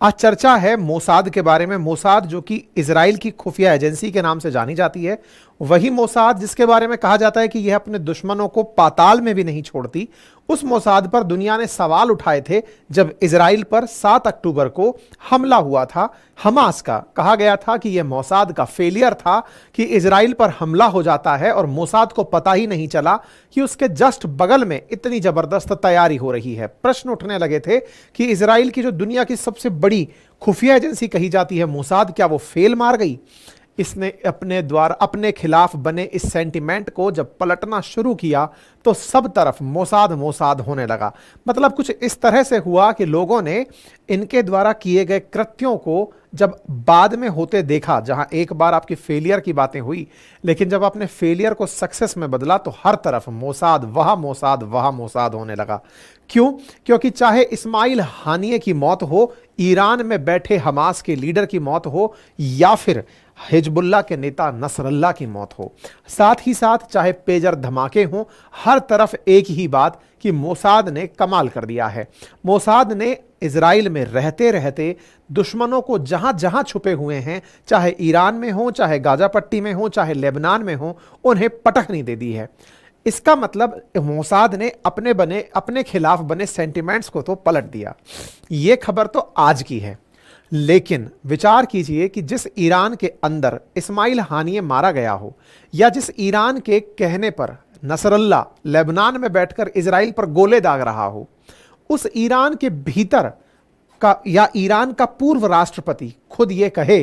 आज चर्चा है मोसाद के बारे में। मोसाद जो कि इजराइल की खुफिया एजेंसी के नाम से जानी जाती है, वही मोसाद जिसके बारे में कहा जाता है कि यह अपने दुश्मनों को पाताल में भी नहीं छोड़ती। उस मोसाद पर दुनिया ने सवाल उठाए थे जब इजराइल पर 7 अक्टूबर को हमला हुआ था हमास का। कहा गया था कि यह मोसाद का फेलियर था कि इजराइल पर हमला हो जाता है और मोसाद को पता ही नहीं चला कि उसके जस्ट बगल में इतनी जबरदस्त तैयारी हो रही है। प्रश्न उठने लगे थे कि इजराइल की जो दुनिया की सबसे बड़ी खुफिया एजेंसी कही जाती है मोसाद, क्या वो फेल मार गई? इसने अपने खिलाफ बने इस सेंटिमेंट को जब पलटना शुरू किया तो सब तरफ मोसाद मोसाद होने लगा। मतलब कुछ इस तरह से हुआ कि लोगों ने इनके द्वारा किए गए कृत्यों को जब बाद में होते देखा, जहां एक बार आपकी फेलियर की बातें हुई, लेकिन जब आपने फेलियर को सक्सेस में बदला तो हर तरफ मोसाद, वहां मोसाद होने लगा। क्यों? क्योंकि चाहे इस्माइल हानिये की मौत हो, ईरान में बैठे हमास के लीडर की मौत हो, या फिर हिजबुल्लाह के नेता नसरल्लाह की मौत हो, साथ ही साथ चाहे पेजर धमाके हों, हर तरफ एक ही बात कि मोसाद ने कमाल कर दिया है। मोसाद ने इजराइल में रहते रहते दुश्मनों को जहां जहां छुपे हुए हैं, चाहे ईरान में हो, चाहे गाजा पट्टी में हो, चाहे लेबनान में हो, उन्हें पटखनी दे दी है। इसका मतलब मोसाद ने अपने खिलाफ बने सेंटिमेंट्स को तो पलट दिया। यह खबर तो आज की है, लेकिन विचार कीजिए कि जिस ईरान के अंदर इस्माइल हानिये मारा गया हो, या जिस ईरान के कहने पर नसरल्ला लेबनान में बैठकर इजराइल पर गोले दाग रहा हो, उस ईरान के भीतर का या ईरान का पूर्व राष्ट्रपति खुद ये कहे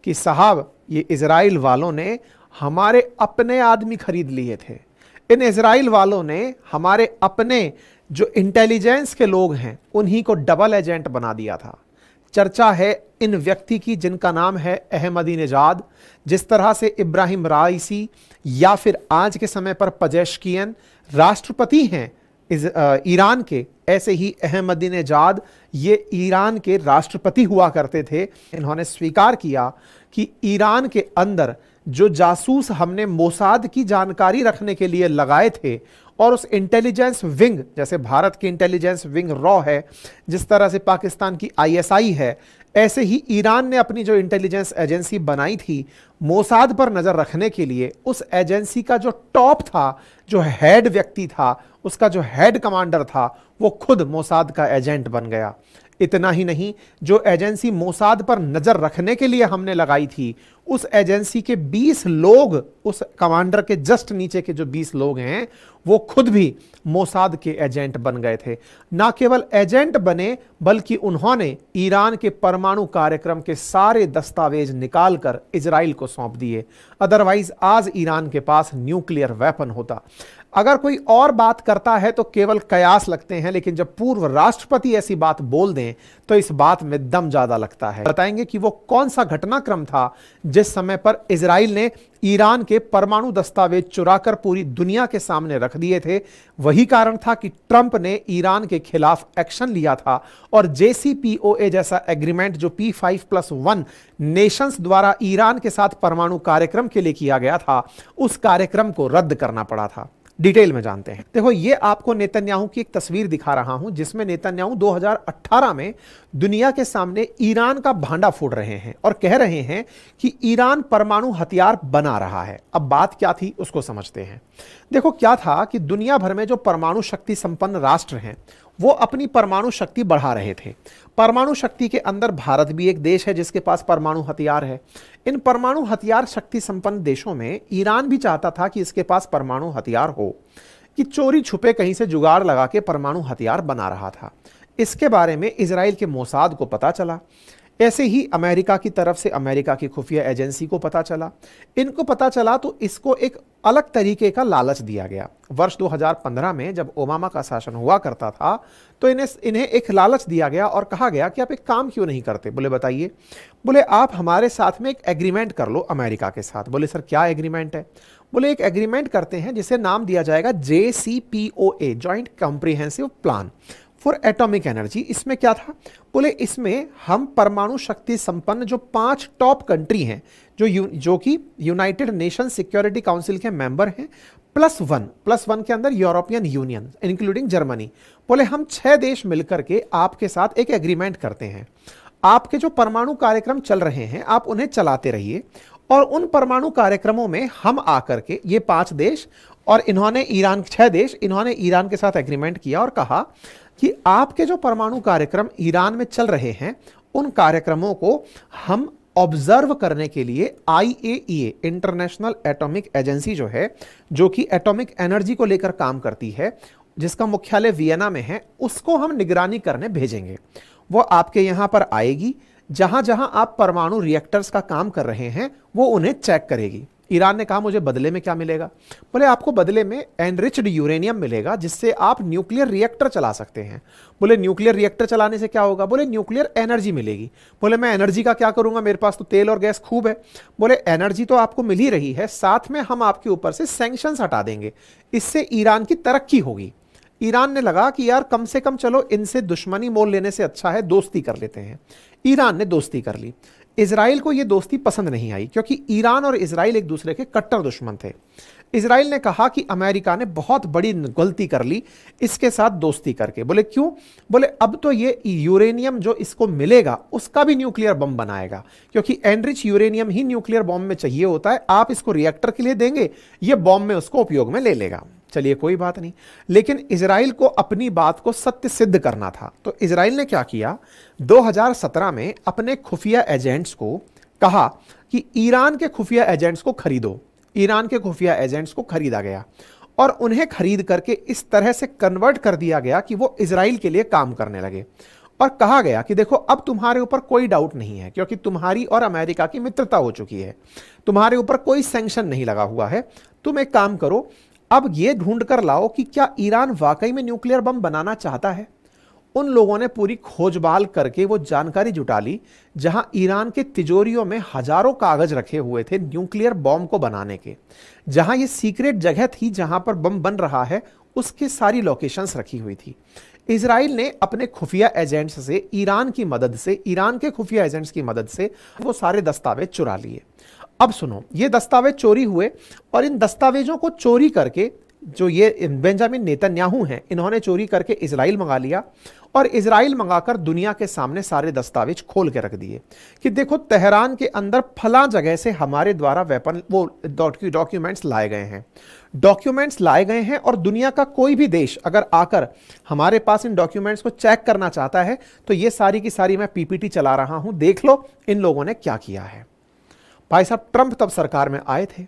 कि साहब, ये इजराइल वालों ने हमारे अपने आदमी खरीद लिए थे, इन इजराइल वालों ने हमारे अपने जो इंटेलिजेंस के लोग हैं उन्हीं को डबल एजेंट बना दिया था। चर्चा है इन व्यक्ति की जिनका नाम है अहमदीनेजाद। जिस तरह से इब्राहिम राइसी या फिर आज के समय पर पजेश्कियन राष्ट्रपति हैं ईरान के, ऐसे ही अहमदीनेजाद ये ईरान के राष्ट्रपति हुआ करते थे। इन्होंने स्वीकार किया कि ईरान के अंदर जो जासूस हमने मोसाद की जानकारी रखने के लिए लगाए थे, और उस इंटेलिजेंस विंग, जैसे भारत की इंटेलिजेंस विंग रॉ है, जिस तरह से पाकिस्तान की आईएसआई है, ऐसे ही ईरान ने अपनी जो इंटेलिजेंस एजेंसी बनाई थी मोसाद पर नजर रखने के लिए, उस एजेंसी का जो टॉप था, जो हेड व्यक्ति था, उसका जो हेड कमांडर था, वो खुद मोसाद का एजेंट बन गया। इतना ही नहीं, जो एजेंसी मोसाद पर नजर रखने के लिए हमने लगाई थी, उस एजेंसी के 20 लोग, उस कमांडर के जस्ट नीचे के जो 20 लोग हैं, वो खुद भी मोसाद के एजेंट बन गए थे। ना केवल एजेंट बने, बल्कि उन्होंने ईरान के परमाणु कार्यक्रम के सारे दस्तावेज निकालकर इजराइल को सौंप दिए। अदरवाइज आज ईरान के पास न्यूक्लियर वेपन होता। अगर कोई और बात करता है तो केवल कयास लगते हैं, लेकिन जब पूर्व राष्ट्रपति ऐसी बात बोल दें तो इस बात में दम ज्यादा लगता है। बताएंगे कि वो कौन सा घटनाक्रम था जिस समय पर इजराइल ने ईरान के परमाणु दस्तावेज चुराकर पूरी दुनिया के सामने रख दिए थे। वही कारण था कि ट्रंप ने ईरान के खिलाफ एक्शन लिया था और JCPOA जैसा एग्रीमेंट जो P5+1 नेशंस द्वारा ईरान के साथ परमाणु कार्यक्रम के लिए किया गया था, उस कार्यक्रम को रद्द करना पड़ा था। डिटेल में जानते हैं। देखो, ये आपको नेतन्याहू की एक तस्वीर दिखा रहा हूं जिसमें नेतन्याहू 2018 में दुनिया के सामने ईरान का भांडा फोड़ रहे हैं और कह रहे हैं कि ईरान परमाणु हथियार बना रहा है। अब बात क्या थी उसको समझते हैं। देखो, क्या था कि दुनिया भर में जो परमाणु शक्ति संपन्न राष्ट्र हैं वो अपनी परमाणु शक्ति बढ़ा रहे थे। परमाणु शक्ति के अंदर भारत भी एक देश है जिसके पास परमाणु हथियार है। इन परमाणु हथियार शक्ति संपन्न देशों में ईरान भी चाहता था कि इसके पास परमाणु हथियार हो, कि चोरी छुपे कहीं से जुगाड़ लगा के परमाणु हथियार बना रहा था। इसके बारे में इजराइल के मोसाद को पता चला। ऐसे ही अमेरिका की तरफ से अमेरिका की खुफिया एजेंसी को पता चला। इनको पता चला तो इसको एक अलग तरीके का लालच दिया गया। वर्ष 2015 में जब ओबामा का शासन हुआ करता था तो इन्हें एक लालच दिया गया और कहा गया कि आप एक काम क्यों नहीं करते। बोले बताइए। बोले आप हमारे साथ में एक एग्रीमेंट कर लो अमेरिका के साथ। बोले सर क्या एग्रीमेंट है? बोले एक एग्रीमेंट करते हैं जिसे नाम दिया जाएगा JCPOA, joint comprehensive plan for atomic energy. इसमें क्या था? बोले इसमें हम परमाणु शक्ति संपन्न जो 5 टॉप कंट्री हैं जो कि यूनाइटेड नेशन सिक्योरिटी काउंसिल के मेंबर हैं, +1 के अंदर यूरोपियन यूनियन इंक्लूडिंग जर्मनी। बोले हम 6 देश मिलकर के आपके साथ एक एग्रीमेंट करते हैं। आपके जो परमाणु कार्यक्रम चल रहे हैं आप उन्हें चलाते रहिए, और उन परमाणु कार्यक्रमों में हम आकर के, ये 5 देश और इन्होंने ईरान, 6 देश, इन्होंने ईरान के साथ एग्रीमेंट किया और कहा कि आपके जो परमाणु कार्यक्रम ईरान में चल रहे हैं उन कार्यक्रमों को हम ऑब्जर्व करने के लिए IAEA, इंटरनेशनल एटॉमिक एजेंसी जो है, जो कि एटॉमिक एनर्जी को लेकर काम करती है, जिसका मुख्यालय वियना में है, उसको हम निगरानी करने भेजेंगे। वो आपके यहां पर आएगी, जहां जहां आप परमाणु रिएक्टर्स का काम कर रहे हैं वो उन्हें चेक करेगी। ईरान ने कहा मुझे बदले में क्या मिलेगा? बोले आपको बदले में एनरिच्ड यूरेनियम मिलेगा, जिससे आप न्यूक्लियर रिएक्टर चला सकते हैं। बोले न्यूक्लियर रिएक्टर चलाने से क्या होगा? बोले न्यूक्लियर एनर्जी मिलेगी। बोले मैं एनर्जी का क्या करूंगा, मेरे पास तो तेल और गैस खूब है। बोले एनर्जी तो आपको मिल ही रही है, साथ में हम आपके ऊपर से सैंक्शंस हटा देंगे, इससे ईरान की तरक्की होगी। ईरान ने लगा कि यार कम से कम चलो इनसे दुश्मनी मोल लेने से अच्छा है दोस्ती कर लेते हैं। ईरान ने दोस्ती कर ली। इजराइल को यह दोस्ती पसंद नहीं आई, क्योंकि ईरान और इजराइल एक दूसरे के कट्टर दुश्मन थे। इजराइल ने कहा कि अमेरिका ने बहुत बड़ी गलती कर ली इसके साथ दोस्ती करके। बोले क्यों? बोले अब तो ये यूरेनियम जो इसको मिलेगा उसका भी न्यूक्लियर बम बनाएगा, क्योंकि एनरिच यूरेनियम ही न्यूक्लियर बम में चाहिए होता है। आप इसको रिएक्टर के लिए देंगे, ये बम में उसको उपयोग में ले लेगा। चलिए कोई बात नहीं, लेकिन इजराइल को अपनी बात को सत्य सिद्ध करना था। तो इजराइल ने क्या किया, 2017 में अपने खुफिया एजेंट्स को कहा कि ईरान के खुफिया एजेंट्स को खरीदो। ईरान के खुफिया एजेंट्स को खरीदा गया और उन्हें खरीद करके इस तरह से कन्वर्ट कर दिया गया कि वो इजराइल के लिए काम करने लगे। और कहा गया कि देखो अब तुम्हारे ऊपर कोई डाउट नहीं है, क्योंकि तुम्हारी और अमेरिका की मित्रता हो चुकी है, तुम्हारे ऊपर कोई सैंक्शन नहीं लगा हुआ है। तुम एक काम करो, अब ये ढूंढ कर लाओ कि क्या ईरान वाकई में न्यूक्लियर बम बनाना चाहता है। उन लोगों ने पूरी खोजबाल करके वो जानकारी जुटा ली, जहां ईरान के तिजोरियों में हजारों कागज रखे हुए थे न्यूक्लियर बम को बनाने के। जहां ये सीक्रेट जगह थी जहां पर बम बन रहा है, उसकी सारी लोकेशंस रखी हुई थी। इजराइल ने अपने खुफिया एजेंट्स से, ईरान की मदद से, ईरान के खुफिया एजेंट्स की मदद से वो सारे दस्तावेज चुरा लिए। अब सुनो, ये दस्तावेज चोरी हुए और इन दस्तावेजों को चोरी करके जो ये बेंजामिन नेतन्याहू हैं, इन्होंने चोरी करके इजराइल मंगा लिया और इजराइल मंगाकर दुनिया के सामने सारे दस्तावेज खोल के रख दिए कि देखो तेहरान के अंदर फला जगह से हमारे द्वारा वेपन, वो डॉक्यूमेंट्स लाए गए हैं, डॉक्यूमेंट्स लाए गए हैं। और दुनिया का कोई भी देश अगर आकर हमारे पास इन डॉक्यूमेंट्स को चेक करना चाहता है तो ये सारी की सारी मैं पीपीटी चला रहा हूं, देख लो इन लोगों ने क्या किया है। भाई साहब, ट्रंप तब सरकार में आए थे।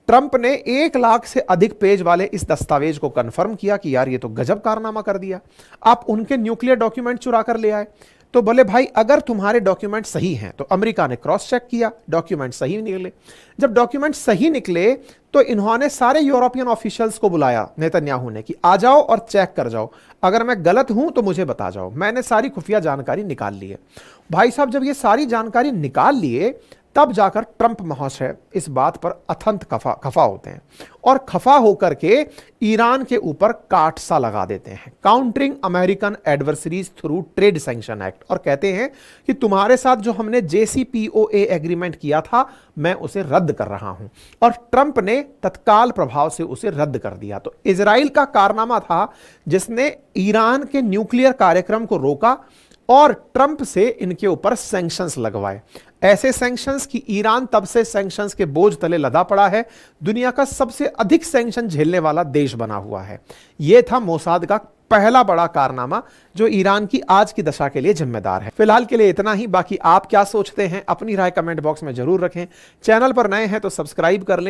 ट्रंप ने 1 लाख से अधिक पेज वाले इस दस्तावेज को कंफर्म किया कि यार ये तो गजब कारनामा कर दिया, आप उनके न्यूक्लियर डॉक्यूमेंट चुरा कर ले आए। तो बोले भाई अगर तुम्हारे डॉक्यूमेंट सही हैं, तो अमेरिका ने क्रॉस चेक किया, डॉक्यूमेंट सही निकले। जब डॉक्यूमेंट सही निकले तो इन्होंने सारे यूरोपियन ऑफिशियल्स को बुलाया नेतन्याहू ने कि आ जाओ और चेक कर जाओ, अगर मैं गलत हूं तो मुझे बता जाओ। मैंने सारी खुफिया जानकारी निकाल ली है। भाई साहब, जब ये सारी जानकारी निकाल लिए तब जाकर ट्रंप महोदय इस बात पर अत्यंत खफा होते हैं और खफा होकर के ईरान के ऊपर काट सा लगा देते हैं, countering American adversaries through trade sanction act, और कहते हैं कि तुम्हारे साथ जो हमने JCPOA एग्रीमेंट किया था मैं उसे रद्द कर रहा हूं। और ट्रंप ने तत्काल प्रभाव से उसे रद्द कर दिया। तो इजराइल का कारनामा था जिसने ईरान के न्यूक्लियर कार्यक्रम को रोका और ट्रंप से इनके ऊपर सैंक्शंस लगवाए। ऐसे सैंक्शंस कि ईरान तब से सैंक्शंस के बोझ तले लदा पड़ा है, दुनिया का सबसे अधिक सैंक्शन झेलने वाला देश बना हुआ है। यह था मोसाद का पहला बड़ा कारनामा जो ईरान की आज की दशा के लिए जिम्मेदार है। फिलहाल के लिए इतना ही, बाकी आप क्या सोचते हैं अपनी राय कमेंट बॉक्स में जरूर रखें। चैनल पर नए हैं तो सब्सक्राइब कर लें।